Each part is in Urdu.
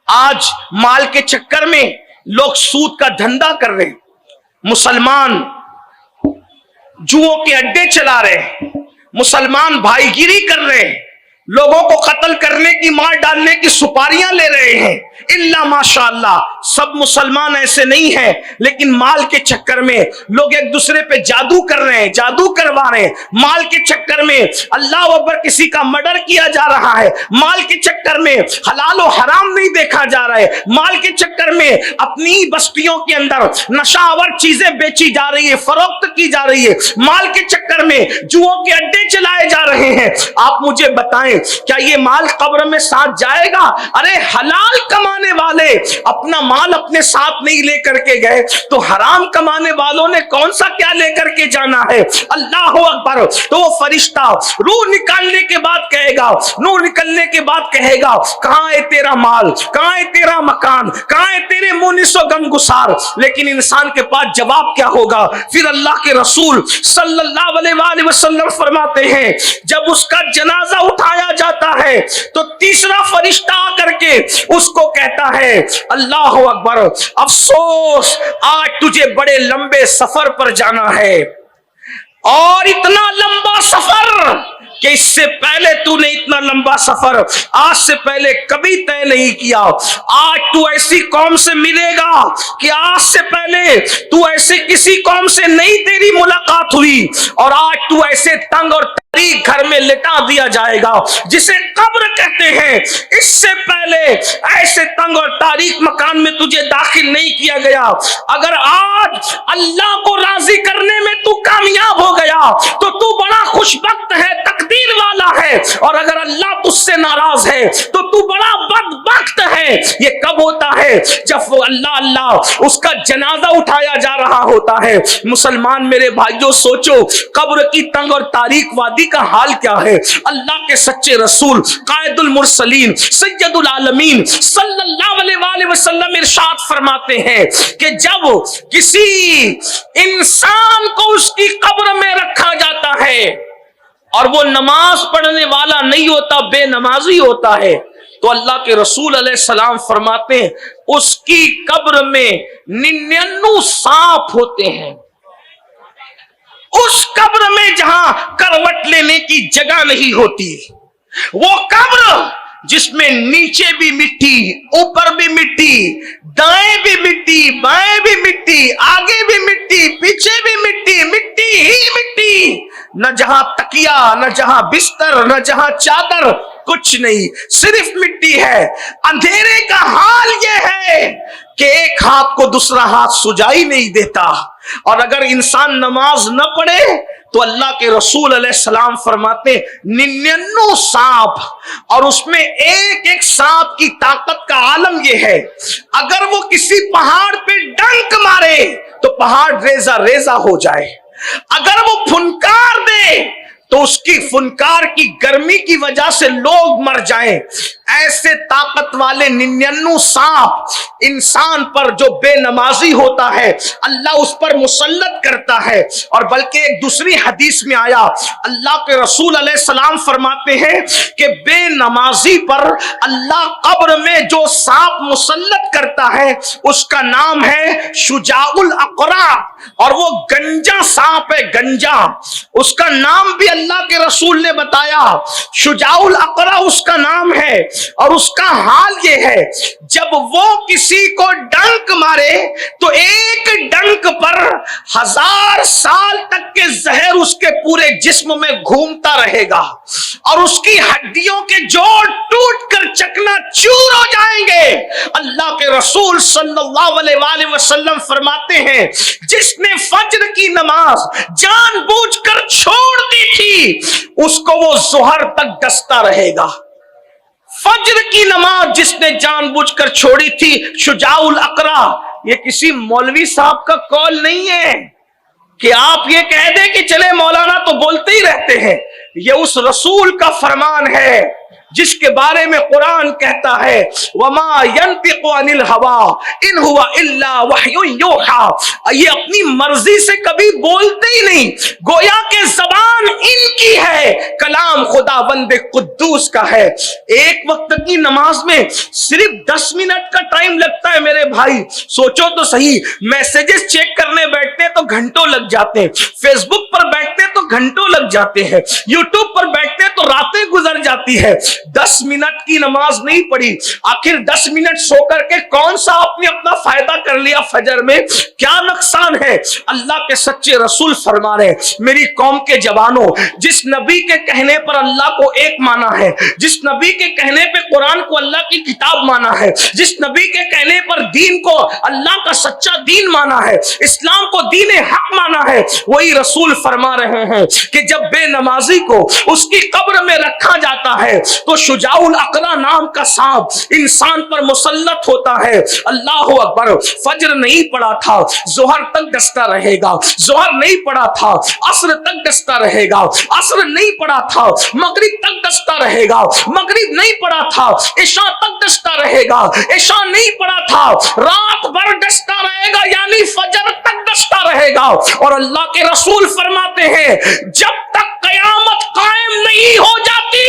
آج مال کے چکر میں لوگ سود کا دھندا کر رہے ہیں، مسلمان جوؤں کے اڈے چلا رہے ہیں، مسلمان بھائی گیری کر رہے ہیں، لوگوں کو قتل کرنے کی، مار ڈالنے کی سپاریاں لے رہے ہیں۔ الا ماشاءاللہ سب مسلمان ایسے نہیں ہیں، لیکن مال کے چکر میں لوگ ایک دوسرے پہ جادو کر رہے ہیں، جادو کروا رہے ہیں، مال کے چکر میں اللہ اکبر کسی کا مرڈر کیا جا رہا ہے، مال کے چکر میں حلال و حرام نہیں دیکھا جا رہا ہے، مال کے چکر میں اپنی بستیوں کے اندر نشہ آور چیزیں بیچی جا رہی ہے، فروخت کی جا رہی ہے، مال کے چکر میں جوؤں کے اڈے چلائے جا رہے ہیں۔ آپ مجھے بتائیں کیا یہ مال قبر میں ساتھ جائے گا؟ ارے حلال کمانے والے اپنا مال اپنے ساتھ نہیں لے کر کے گئے تو حرام کمانے والوں نے کون سا کیا لے کر کے جانا ہے؟ اللہ اکبر۔ تو وہ فرشتہ روح نکالنے کے بعد کہے گا، نور نکلنے کے بعد کہے گا، کہاں ہے تیرا مال، کہاں ہے تیرا مکان، کہاں ہے تیرے مونس و غمگسار؟ لیکن انسان کے پاس جواب کیا ہوگا؟ پھر اللہ کے رسول صلی اللہ علیہ وآلہ وسلم فرماتے ہیں جب اس کا جنازہ اٹھایا جاتا ہے تو تیسرا فرشتہ آ کر کے اس کو کہتا ہے اللہ اکبر، افسوس آج تجھے بڑے لمبے سفر پر جانا ہے، اور اتنا لمبا سفر کہ اس سے پہلے تو نے اتنا لمبا سفر آج سے پہلے کبھی طے نہیں کیا۔ آج تو ایسی قوم سے ملے گا کہ آج سے پہلے تو ایسے کسی قوم سے نہیں تیری ملاقات ہوئی، اور آج تو ایسے تنگ اور تاریک گھر میں لٹا دیا جائے گا جسے قبر کہتے ہیں، اس سے پہلے ایسے تنگ اور تاریک مکان میں تجھے داخل نہیں کیا گیا۔ اگر آج اللہ کو راضی کرنے میں تو کامیاب ہو گیا تو تو بڑا خوش بخت ہے، تقدیر والا ہے، اور اگر اللہ تجھ سے ناراض ہے تو تو بڑا بدبخت ہے۔ یہ کب ہوتا ہے؟ جب وہ اللہ اس کا جنازہ اٹھایا جا رہا ہوتا ہے۔ مسلمان میرے بھائیوں سوچو قبر کی تنگ اور تاریک وادی کا حال کیا ہے۔ اللہ کے سچے رسول قائد المرسلین سید العالمین صلی اللہ علیہ وآلہ وسلم ارشاد فرماتے ہیں کہ جب کسی انسان کو اس کی قبر میں رکھا جاتا ہے اور وہ نماز پڑھنے والا نہیں ہوتا، بے نمازی ہوتا ہے، تو اللہ کے رسول علیہ السلام فرماتے ہیں اس کی قبر میں 99 سانپ ہوتے ہیں۔ اس قبر میں جہاں کروٹ لینے کی جگہ نہیں ہوتی، وہ قبر جس میں نیچے بھی مٹی، اوپر بھی مٹی، دائیں بھی مٹی، بائیں بھی مٹی، آگے بھی مٹی، پیچھے بھی مٹی، مٹی ہی مٹی، نہ جہاں تکیا، نہ جہاں بستر، نہ جہاں چادر، کچھ نہیں، صرف مٹی ہے۔ اندھیرے کا حال یہ ہے کہ ایک ہاتھ کو دوسرا ہاتھ سجائی نہیں دیتا، اور اگر انسان نماز نہ پڑھے تو اللہ کے رسول علیہ السلام فرماتے 99 سانپ، اور اس میں ایک ایک سانپ کی طاقت کا عالم یہ ہے اگر وہ کسی پہاڑ پہ ڈنک مارے تو پہاڑ ریزہ ریزہ ہو جائے، اگر وہ پھنکار دے تو اس کی فنکار کی گرمی کی وجہ سے لوگ مر جائیں۔ ایسے طاقت والے 99 سانپ انسان پر جو بے نمازی ہوتا ہے اللہ اس پر مسلط کرتا ہے۔ اور بلکہ ایک دوسری حدیث میں آیا اللہ کے رسول علیہ السلام فرماتے ہیں کہ بے نمازی پر اللہ قبر میں جو سانپ مسلط کرتا ہے اس کا نام ہے شجاع الاقرع، اور وہ گنجا سانپ ہے، گنجا، اس کا نام بھی اللہ کے رسول نے بتایا، شجاع الاقرع اس کا نام ہے، اور اس کا حال یہ ہے جب وہ کسی کو ڈنک مارے تو ایک ڈنک پر 1000 سال تک کے زہر اس کے پورے جسم میں گھومتا رہے گا، اور اس کی ہڈیوں کے جوڑ ٹوٹ کر چکنا چور ہو جائیں گے۔ اللہ کے رسول صلی اللہ علیہ وآلہ وسلم فرماتے ہیں جس نے فجر کی نماز جان بوجھ کر چھوڑ دی تھی اس کو وہ ظہر تک ڈستا رہے گا۔ فجر کی نماز جس نے جان بوجھ کر چھوڑی تھی، شجاع الاقرع، یہ کسی مولوی صاحب کا قول نہیں ہے کہ آپ یہ کہہ دیں کہ چلے مولانا تو بولتے ہی رہتے ہیں، یہ اس رسول کا فرمان ہے جس کے بارے میں قرآن کہتا ہے وما ينطق عن الهوى ان هو الا وحی یوحى، یہ اپنی مرضی سے کبھی بولتے ہی نہیں، گویا کہ زبان ان کی ہے، کلام خداوند قدوس کا ہے۔ ایک وقت کی نماز میں صرف 10 منٹ کا ٹائم لگتا ہے میرے بھائی، سوچو تو صحیح، میسیجز چیک کرنے بیٹھتے تو گھنٹوں لگ جاتے ہیں، فیس بک پر بیٹھتے تو گھنٹوں لگ جاتے ہیں، یوٹیوب پر بیٹھتے تو راتیں گزر جاتی ہے، 10 منٹ کی نماز نہیں پڑھی، آخر 10 منٹ سو کر کے کون سا آپ نے اپنا فائدہ کر لیا فجر میں؟ کیا نقصان ہے؟ اللہ کے سچے رسول فرما رہے میری قوم کے جوانوں، جس نبی کے کہنے پر اللہ کو ایک مانا ہے، جس نبی کے کہنے پہ قرآن کو اللہ کی کتاب مانا ہے، جس نبی کے کہنے پر دین کو اللہ کا سچا دین مانا ہے، اسلام کو دین حق مانا ہے، وہی رسول فرما رہے ہیں کہ جب بے نمازی کو اس کی قبر میں رکھا جاتا ہے تو شجاع الاقرا نام کا سانپ انسان پر مسلط ہوتا ہے۔ اللہ اکبر، فجر نہیں پڑا تھا ظہر تک ڈستا رہے گا، ظہر نہیں پڑا تھا عصر تک ڈستا رہے گا، عصر نہیں پڑا تھا مغرب تک ڈستا رہے گا، مغرب نہیں پڑا تھا عشاء تک ڈستا رہے گا، عشاء نہیں پڑا تھا رات بھر ڈستا رہے گا، یعنی فجر تک ڈستا رہے گا۔ اور اللہ کے رسول فرماتے ہیں جب تک قیامت قائم نہیں ہو جاتی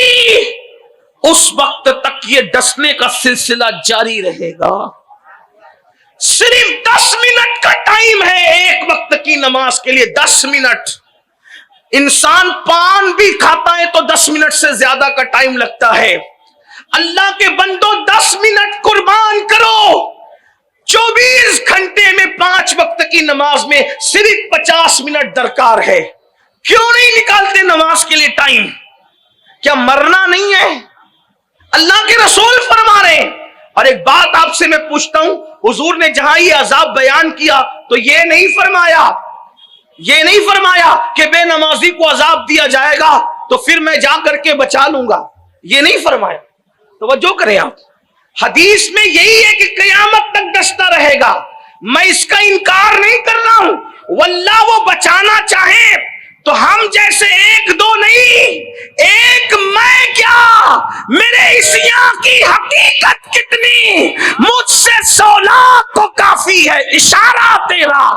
اس وقت تک یہ ڈسنے کا سلسلہ جاری رہے گا۔ صرف 10 منٹ کا ٹائم ہے ایک وقت کی نماز کے لیے، 10 منٹ۔ انسان پان بھی کھاتا ہے تو 10 منٹ سے زیادہ کا ٹائم لگتا ہے۔ اللہ کے بندو 10 منٹ قربان کرو، 24 گھنٹے میں 5 وقت کی نماز میں صرف 50 منٹ درکار ہے۔ کیوں نہیں نکالتے نماز کے لیے ٹائم؟ کیا مرنا نہیں ہے؟ اللہ کے رسول فرما رہے ہیں۔ اور ایک بات آپ سے میں پوچھتا ہوں، حضور نے جہاں یہ عذاب بیان کیا تو یہ نہیں فرمایا کہ بے نمازی کو عذاب دیا جائے گا تو پھر میں جا کر کے بچا لوں گا، یہ نہیں فرمایا۔ توجہ کریں آپ، حدیث میں یہی ہے کہ قیامت تک ڈستا رہے گا۔ میں اس کا انکار نہیں کر رہا ہوں، واللہ وہ بچانا چاہے تو ہم جیسے ایک دو نہیں، ایک میں کیا، میرے عیسیٰ کی حقیقت کتنی، مجھ سے 100 لاکھ کو کافی ہے اشارہ تیرا۔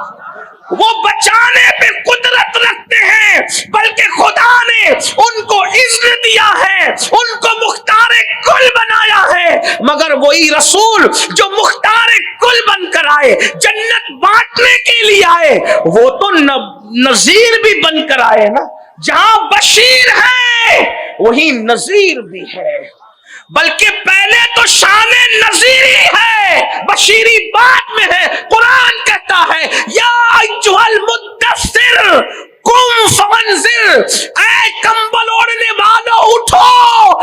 وہ بچانے پہ قدرت رکھتے ہیں، بلکہ خدا نے ان کو اذن دیا ہے، ان کو مختار کل بنایا ہے، مگر وہی رسول جو مختار کل بن کر آئے، جنت بانٹنے کے لیے آئے، وہ تو نذیر بھی بن کر آئے نا۔ جہاں بشیر ہے وہی نذیر بھی ہے، بلکہ پہلے تو شان نذیری ہے، بشیری بعد میں ہے۔ قرآن کہتا ہے یا ایھا المدثر قم فانذر، اے کمبل اوڑھنے والوں اٹھو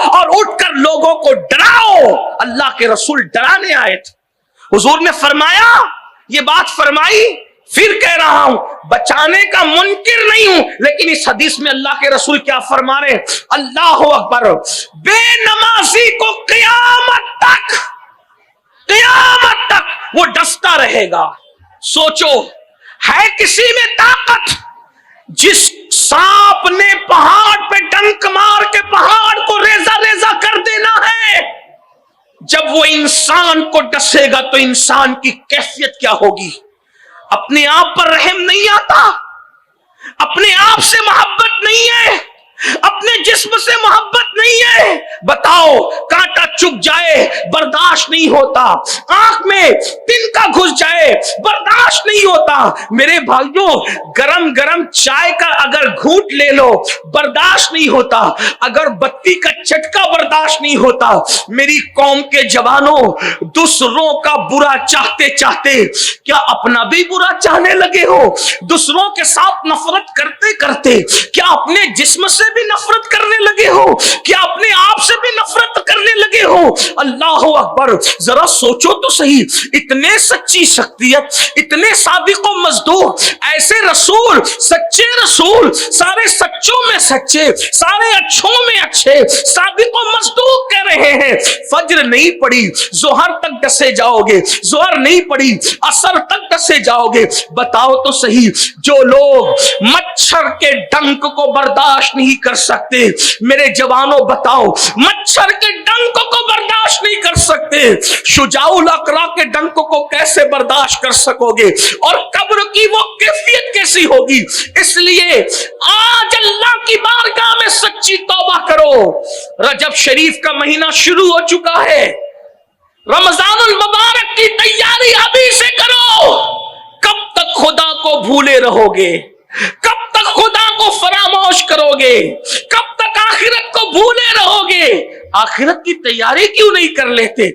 اور اٹھ کر لوگوں کو ڈراؤ۔ اللہ کے رسول ڈرانے آئے تھے۔ حضور نے فرمایا، یہ بات فرمائی، پھر کہہ رہا ہوں بچانے کا منکر نہیں ہوں، لیکن اس حدیث میں اللہ کے رسول کیا فرما رہے ہیں؟ اللہ اکبر، بے نمازی کو قیامت تک وہ ڈستا رہے گا۔ سوچو، ہے کسی میں طاقت؟ جس سانپ نے پہاڑ پہ ڈنک مار کے پہاڑ کو ریزہ ریزہ کر دینا ہے، جب وہ انسان کو ڈسے گا تو انسان کی کیفیت کیا ہوگی؟ اپنے آپ پر رحم نہیں آتا، اپنے آپ سے محبت نہیں ہے، اپنے جسم سے محبت نہیں ہے۔ بتاؤ، کانٹا چبھ جائے برداشت نہیں ہوتا، آنکھ میں تنکا گھس جائے برداشت نہیں ہوتا۔ میرے بھائیوں، گرم گرم چائے کا اگر گھونٹ لے لو برداشت نہیں ہوتا، اگر بتی کا چٹکا برداشت نہیں ہوتا۔ میری قوم کے جوانوں، دوسروں کا برا چاہتے چاہتے کیا اپنا بھی برا چاہنے لگے ہو؟ دوسروں کے ساتھ نفرت کرتے کرتے کیا اپنے جسم سے بھی نفرت کرنے لگے ہو؟ کیا اپنے آپ سے بھی نفرت کرنے لگے ہو؟ اللہ اکبر، ذرا سوچو تو صحیح، اتنے سچی شخصیت، اتنے صادق و مصدوق، ایسے رسول، سچے رسول، سارے سچوں میں سچے، سارے اچھوں میں اچھے، صادق و مصدوق کہہ رہے ہیں فجر نہیں پڑی ظہر تک ڈسے جاؤ گے، ظہر نہیں پڑی عصر تک ڈسے جاؤ گے۔ بتاؤ تو صحیح، جو لوگ مچھر کے ڈنک کو برداشت نہیں کر سکتے. میرے جوانوں بتاؤ, مچھر کے ڈنک کو برداشت نہیں کر سکتے, شجاع الاقرا کے ڈنک کو کیسے برداشت کر سکو گے؟ اور قبر کی وہ کیفیت کیسی ہوگی؟ اس لیے آج اللہ کی بارگاہ میں سچی توبہ کرو. رجب شریف کا مہینہ شروع ہو چکا ہے, رمضان المبارک کی تیاری ابھی سے کرو. کب تک خدا کو بھولے رہو گے؟ کب تک خدا کو فراموش کرو گے؟ کب تک آخرت کو بھولے رہو گے؟ آخرت کی تیاری کیوں نہیں کر لیتے؟